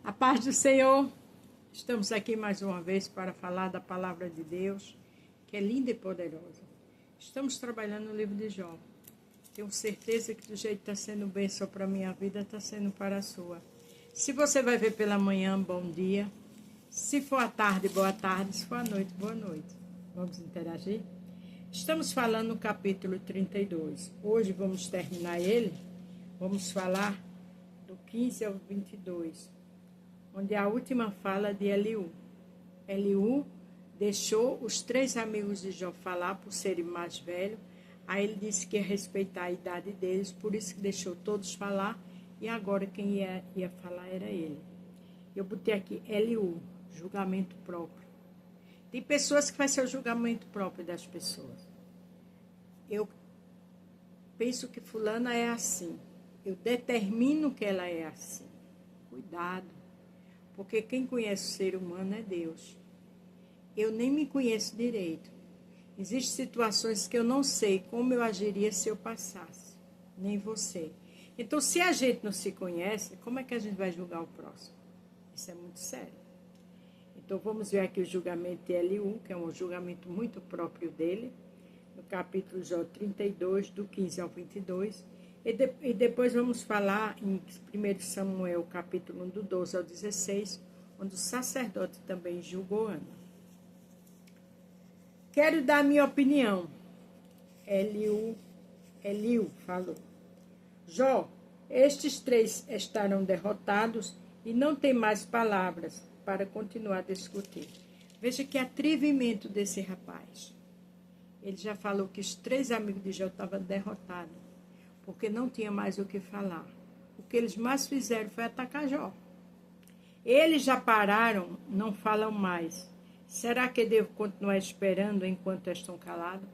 A paz do Senhor, estamos aqui mais uma vez para falar da palavra de Deus, que é linda e poderosa. Estamos trabalhando no livro de Jó. Tenho certeza que do jeito que está sendo bênção para a minha vida, está sendo para a sua. Se você vai ver pela manhã, bom dia. Se for à tarde, boa tarde. Se for à noite, boa noite. Vamos interagir? Estamos falando no capítulo 32. Hoje vamos terminar ele. Vamos falar do 15 ao 22. Onde a última fala de Eliú. Eliú deixou os 3 amigos de Jó falar por serem mais velhos. Aí ele disse que ia respeitar a idade deles, por isso que deixou todos falar. E agora quem ia falar era ele. Eu botei aqui Eliú, julgamento próprio. Tem pessoas que fazem o julgamento próprio das pessoas. Eu penso que fulana é assim. Eu determino que ela é assim. Cuidado. Porque quem conhece o ser humano é Deus. Eu nem me conheço direito. Existem situações que eu não sei como eu agiria se eu passasse. Nem você. Então, se a gente não se conhece, como é que a gente vai julgar o próximo? Isso é muito sério. Então, vamos ver aqui o julgamento de Eliú, que é um julgamento muito próprio dele, no capítulo Jó 32, do 15 ao 22. E depois vamos falar em 1 Samuel, capítulo 1, do 12 ao 16, onde o sacerdote também julgou Ana. Quero dar minha opinião. Eliú falou. Jó, estes 3 estarão derrotados e não tem mais palavras para continuar a discutir. Veja que atrevimento desse rapaz. Ele já falou que os 3 amigos de Jó estavam derrotados, porque não tinha mais o que falar. O que eles mais fizeram foi atacar Jó. Eles já pararam, não falam mais. Será que devo continuar esperando enquanto estão calados?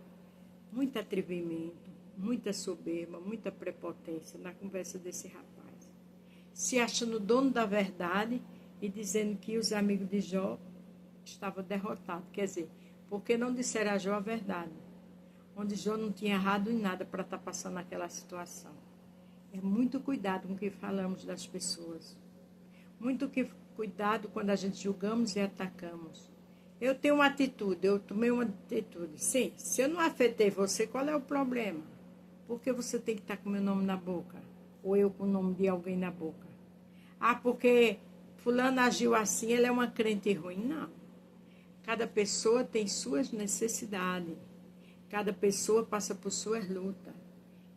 Muito atrevimento, muita soberba, muita prepotência na conversa desse rapaz. Se achando dono da verdade e dizendo que os amigos de Jó estavam derrotados. Quer dizer, porque não disseram a Jó a verdade? Onde Jó não tinha errado em nada para estar passando naquela situação. É muito cuidado com o que falamos das pessoas. Muito cuidado quando a gente julgamos e atacamos. Eu tenho uma atitude, eu tomei uma atitude. Sim, se eu não afetei você, qual é o problema? Por que você tem que estar com o meu nome na boca? Ou eu com o nome de alguém na boca? Ah, porque fulano agiu assim, ele é uma crente ruim. Não. Cada pessoa tem suas necessidades. Cada pessoa passa por suas lutas.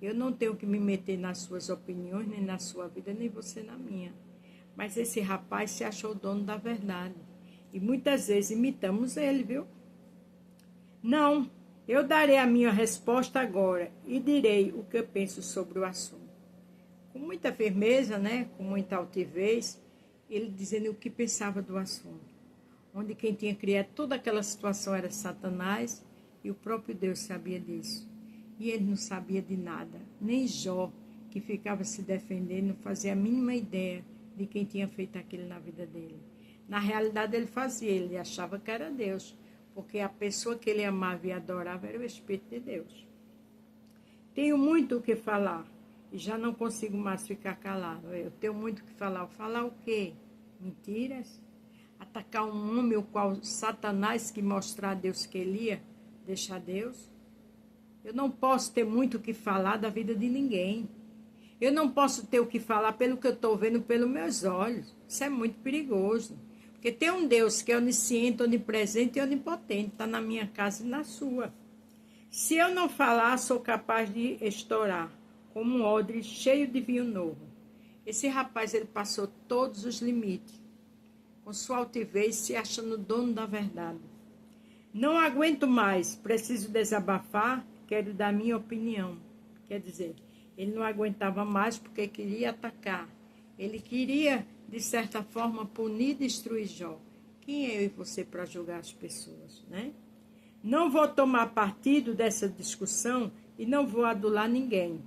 Eu não tenho que me meter nas suas opiniões, nem na sua vida, nem você na minha. Mas esse rapaz se achou dono da verdade. E muitas vezes imitamos ele, viu? Não, eu darei a minha resposta agora e direi o que eu penso sobre o assunto. Com muita firmeza, né? Com muita altivez, ele dizendo o que pensava do assunto. Onde quem tinha criado toda aquela situação era Satanás e o próprio Deus sabia disso. E ele não sabia de nada. Nem Jó, que ficava se defendendo, não fazia a mínima ideia de quem tinha feito aquilo na vida dele. Na realidade, ele achava que era Deus, porque a pessoa que ele amava e adorava era o Espírito de Deus. Tenho muito o que falar e já não consigo mais ficar calado. Eu tenho muito o que falar. Falar o quê? Mentiras? Atacar um homem, o qual Satanás que mostrar a Deus que ele ia deixar Deus? Eu não posso ter muito o que falar da vida de ninguém. Eu não posso ter o que falar pelo que eu estou vendo pelos meus olhos. Isso é muito perigoso. Porque tem um Deus que é onisciente, onipresente e onipotente. Está na minha casa e na sua. Se eu não falar, sou capaz de estourar, como um odre cheio de vinho novo. Esse rapaz, ele passou todos os limites, com sua altivez, se achando dono da verdade. Não aguento mais, preciso desabafar, quero dar minha opinião. Quer dizer, ele não aguentava mais porque queria atacar. Ele queria, de certa forma, punir e destruir Jó. Quem é eu e você para julgar as pessoas, né? Não vou tomar partido dessa discussão e não vou adular ninguém.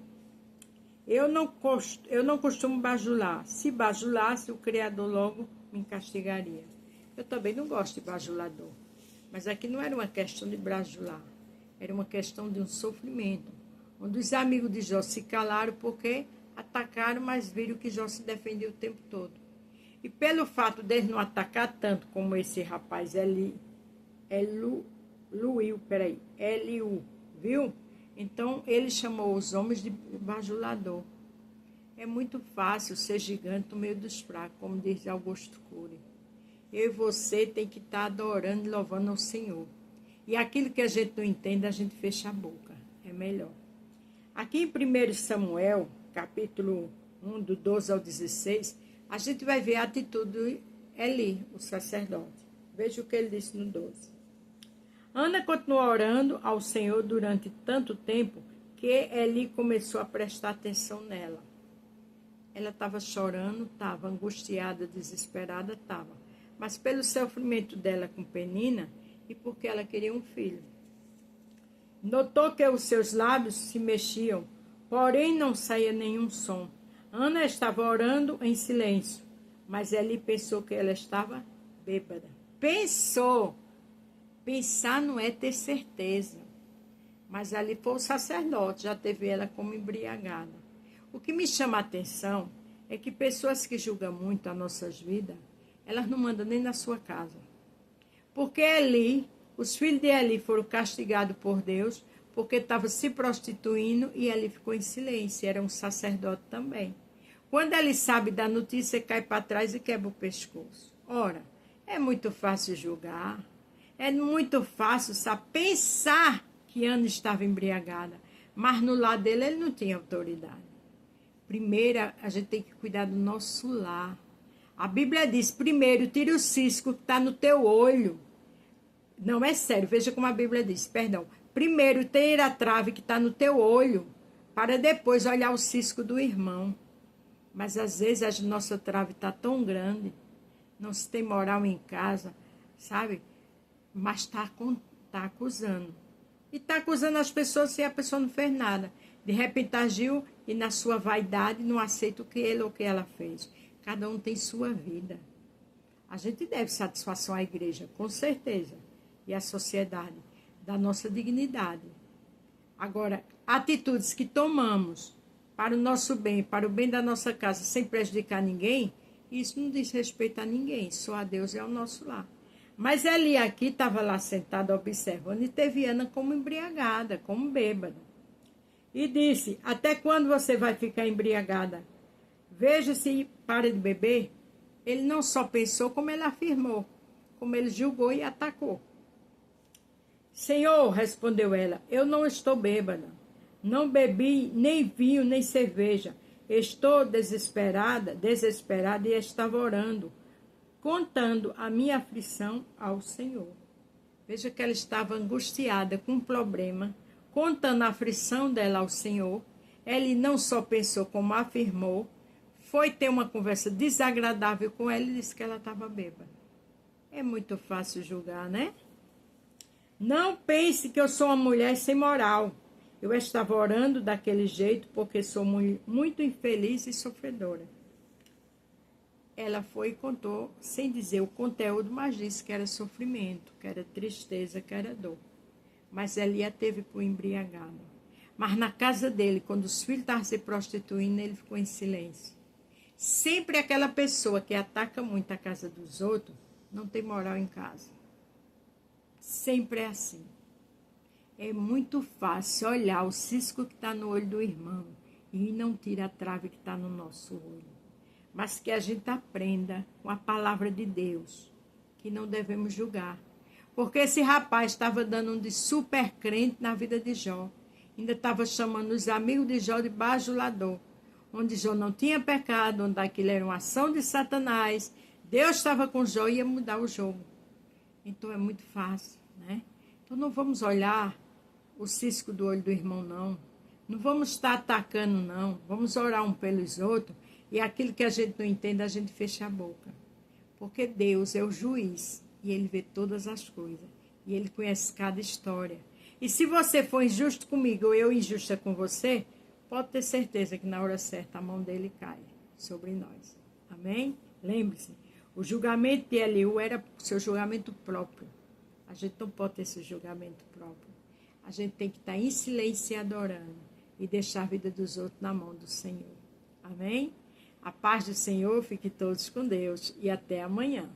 Eu não costumo bajular. Se bajulasse, o Criador logo me castigaria. Eu também não gosto de bajulador. Mas aqui não era uma questão de bajular. Era uma questão de um sofrimento. Onde os amigos de Jó se calaram porque atacaram, mas viram que Jó se defendeu o tempo todo. E pelo fato dele não atacar tanto como esse rapaz Eliú, viu? Então ele chamou os homens de bajulador. É muito fácil ser gigante no meio dos fracos, como diz Augusto Cury. Eu e você tem que estar adorando e louvando ao Senhor. E aquilo que a gente não entende, a gente fecha a boca. É melhor. Aqui em 1 Samuel, capítulo 1, do 12 ao 16, a gente vai ver a atitude de Eli, o sacerdote. Veja o que ele disse no 12. Ana continuou orando ao Senhor durante tanto tempo que Eli começou a prestar atenção nela. Ela estava chorando, estava angustiada, desesperada, estava. Mas pelo sofrimento dela com Penina e porque ela queria um filho. Notou que os seus lábios se mexiam, porém não saía nenhum som. Ana estava orando em silêncio, mas Eli pensou que ela estava bêbada. Pensou. Pensar não é ter certeza. Mas ali foi o sacerdote, já teve ela como embriagada. O que me chama a atenção é que pessoas que julgam muito as nossas vidas, elas não mandam nem na sua casa. Porque Eli, os filhos de Eli foram castigados por Deus, porque estavam se prostituindo e Eli ficou em silêncio, era um sacerdote também. Quando ele sabe da notícia, cai para trás e quebra o pescoço. Ora, é muito fácil julgar, é muito fácil pensar que Ana estava embriagada, mas no lado dele ele não tinha autoridade. Primeiro, a gente tem que cuidar do nosso lar. A Bíblia diz, primeiro, tira o cisco que está no teu olho. Não é sério, veja como a Bíblia diz, perdão. Primeiro, tira a trave que está no teu olho, para depois olhar o cisco do irmão. Mas às vezes a nossa trave está tão grande, não se tem moral em casa, sabe? Mas está acusando. E está acusando as pessoas e a pessoa não fez nada. De repente agiu e na sua vaidade não aceita o que ele ou o que ela fez. Cada um tem sua vida. A gente deve satisfação à igreja, com certeza, e à sociedade, da nossa dignidade. Agora, atitudes que tomamos para o nosso bem, para o bem da nossa casa, sem prejudicar ninguém, isso não diz respeito a ninguém, só a Deus e ao nosso lar. Mas Eli aqui estava lá sentada observando e teve Ana como embriagada, como bêbada. E disse, até quando você vai ficar embriagada? Veja se para de beber. Ele não só pensou, como ele afirmou, como ele julgou e atacou. Senhor, respondeu ela, eu não estou bêbada. Não bebi nem vinho, nem cerveja. Estou desesperada e estava orando, contando a minha aflição ao Senhor. Veja que ela estava angustiada com um problema, contando a aflição dela ao Senhor. Ele não só pensou, como afirmou, foi ter uma conversa desagradável com ela e disse que ela estava bêbada. É muito fácil julgar, né? Não pense que eu sou uma mulher sem moral. Eu estava orando daquele jeito porque sou muito infeliz e sofredora. Ela foi e contou, sem dizer o conteúdo, mas disse que era sofrimento, que era tristeza, que era dor. Mas ela a teve por embriagada. Mas na casa dele, quando os filhos estavam se prostituindo, ele ficou em silêncio. Sempre aquela pessoa que ataca muito a casa dos outros, não tem moral em casa. Sempre é assim. É muito fácil olhar o cisco que está no olho do irmão e não tira a trave que está no nosso olho. Mas que a gente aprenda com a palavra de Deus, que não devemos julgar. Porque esse rapaz estava dando um de super crente na vida de Jó. Ainda estava chamando os amigos de Jó de bajulador. Onde Jó não tinha pecado, onde aquilo era uma ação de Satanás. Deus estava com Jó e ia mudar o jogo. Então é muito fácil, né? Então não vamos olhar o cisco do olho do irmão, não. Não vamos estar atacando, não. Vamos orar um pelos outros. E aquilo que a gente não entende, a gente fecha a boca. Porque Deus é o juiz. E Ele vê todas as coisas. E Ele conhece cada história. E se você for injusto comigo ou eu injusta com você, pode ter certeza que na hora certa a mão dele cai sobre nós. Amém? Lembre-se, o julgamento de Eliú era o seu julgamento próprio. A gente não pode ter esse julgamento próprio. A gente tem que estar em silêncio e adorando. E deixar a vida dos outros na mão do Senhor. Amém? A paz do Senhor, fique todos com Deus e até amanhã.